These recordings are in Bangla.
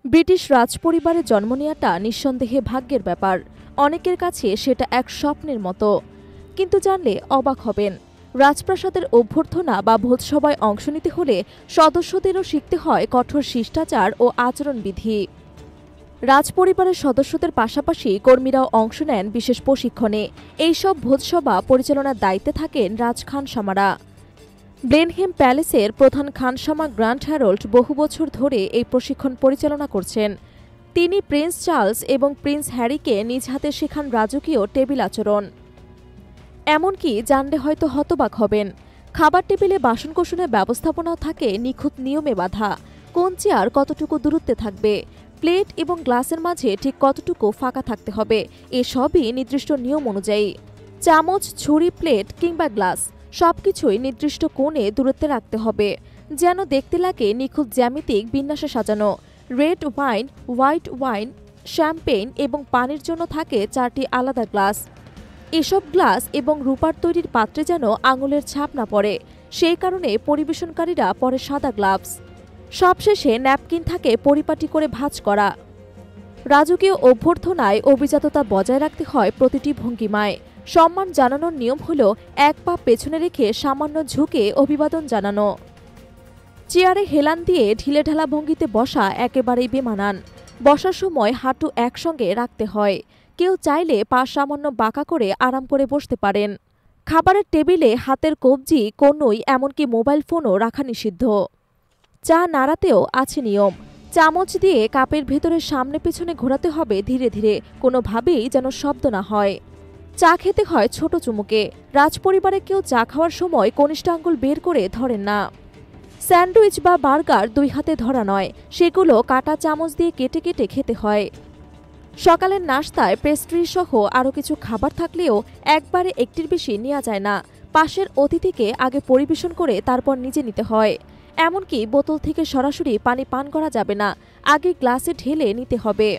ব্রিটিশ রাজপরিবারে জন্ম নেওয়াটা নিঃসন্দেহে ভাগ্যের ব্যাপার। অনেকের কাছে সেটা এক স্বপ্নের মতো। কিন্তু জানলে অবাক হবেন, রাজপ্রাসাদের অভ্যর্থনা বা ভোজসভায় অংশ নিতে হলে সদস্যদেরও শিখতে হয় কঠোর শিষ্টাচার ও আচরণবিধি। রাজপরিবারের সদস্যদের পাশাপাশি কর্মীরাও অংশ নেন বিশেষ প্রশিক্ষণে। এইসব ভোজসভা পরিচালনার দায়িত্বে থাকেন রাজখানসামারা। ব্লেনহেম প্যালেসের প্রধান খানসামা গ্র্যান্ড হ্যারল্ড বহু বছর ধরে এই প্রশিক্ষণ পরিচালনা করছেন। তিনি প্রিন্স চার্লস এবং প্রিন্স হ্যারিকে নিজ হাতে শেখান রাজকীয় টেবিল আচরণ। এমনকি জানলে হয়তো হতবাক হবেন, খাবার টেবিলে বাসনকোসনের ব্যবস্থাপনাও থাকে নিখুঁত নিয়মে বাঁধা। কোন চেয়ার কতটুকু দূরত্বে থাকবে, প্লেট এবং গ্লাসের মাঝে ঠিক কতটুকু ফাঁকা থাকতে হবে, এসবই নির্দিষ্ট নিয়ম অনুযায়ী। চামচ, ছুরি, প্লেট কিংবা গ্লাস সবকিছুই নির্দিষ্ট কোণে দূরত্বে রাখতে হবে, যেন দেখতে লাগে নিখুঁত জ্যামিতিক বিন্যাসে সাজানো। Red wine, white wine, Champagne এবং পানির জন্য থাকে 4টি আলাদা গ্লাস। এসব গ্লাস এবং রূপার তৈরির পাত্রে যেন আঙুলের ছাপ না পড়ে, সেই কারণে পরিবেশনকারীরা পরে সাদা গ্লাভস। সবশেষে ন্যাপকিন থাকে পরিপাটি করে ভাঁজ করা। রাজকীয় অভ্যর্থনায় অভিজাততা বজায় রাখতে হয় প্রতিটি ভঙ্গিমায়। সম্মান জানানোর নিয়ম হল এক পা পেছনে রেখে সামান্য ঝুঁকে অভিবাদন জানানো। চেয়ারে হেলান দিয়ে ঢিলেঢালা ভঙ্গিতে বসা একেবারেই বেমানান। বসার সময় হাঁটু একসঙ্গে রাখতে হয়। কেউ চাইলে পা সামান্য বাঁকা করে আরাম করে বসতে পারেন। খাবারের টেবিলে হাতের কবজি, কনুই, এমনকি মোবাইল ফোনও রাখা নিষিদ্ধ। চা নাড়াতেও আছে নিয়ম। চামচ দিয়ে কাপের ভেতরে সামনে পেছনে ঘোরাতে হবে ধীরে ধীরে, কোনোভাবেই যেন শব্দ না হয়। চা খেতে হয় ছোট চুমুকে। রাজপরিবারে কেউ চা খাওয়ার সময় কনিষ্ঠ আঙ্গুল বের করে ধরেন না। স্যান্ডউইচ বা বার্গার 2 হাতে ধরা নয়, সেগুলো কাটা চামচ দিয়ে কেটে কেটে খেতে হয়। সকালের নাশতায় পেস্ট্রি সহ আরও কিছু খাবার থাকলেও একবারে একটির বেশি নেওয়া যায় না। পাশের অতিথিকে আগে পরিবেশন করে তারপর নিজে নিতে হয়। এমনকি বোতল থেকে সরাসরি পানি পান করা যাবে না, আগে গ্লাসে ঢেলে নিতে হবে।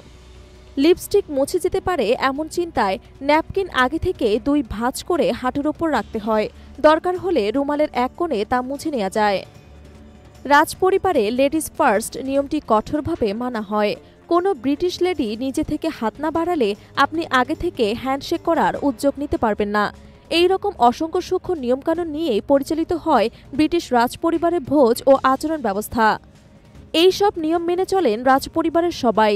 লিপস্টিক মুছে যেতে পারে এমন চিন্তায় ন্যাপকিন আগে থেকে 2 ভাঁজ করে হাঁটুর ওপর রাখতে হয়। দরকার হলে রুমালের এক কোণে তা মুছে নেওয়া যায়। রাজপরিবারে লেডিজ ফার্স্ট নিয়মটি কঠোরভাবে মানা হয়। কোনো ব্রিটিশ লেডি নিজে থেকে হাত না বাড়ালে আপনি আগে থেকে হ্যান্ডশেক করার উদ্যোগ নিতে পারবেন না। এই রকম অসংখ্য সূক্ষ্ম নিয়মকানুন নিয়েই পরিচালিত হয় ব্রিটিশ রাজপরিবারের ভোজ ও আচরণ ব্যবস্থা। এই সব নিয়ম মেনে চলেন রাজপরিবারের সবাই।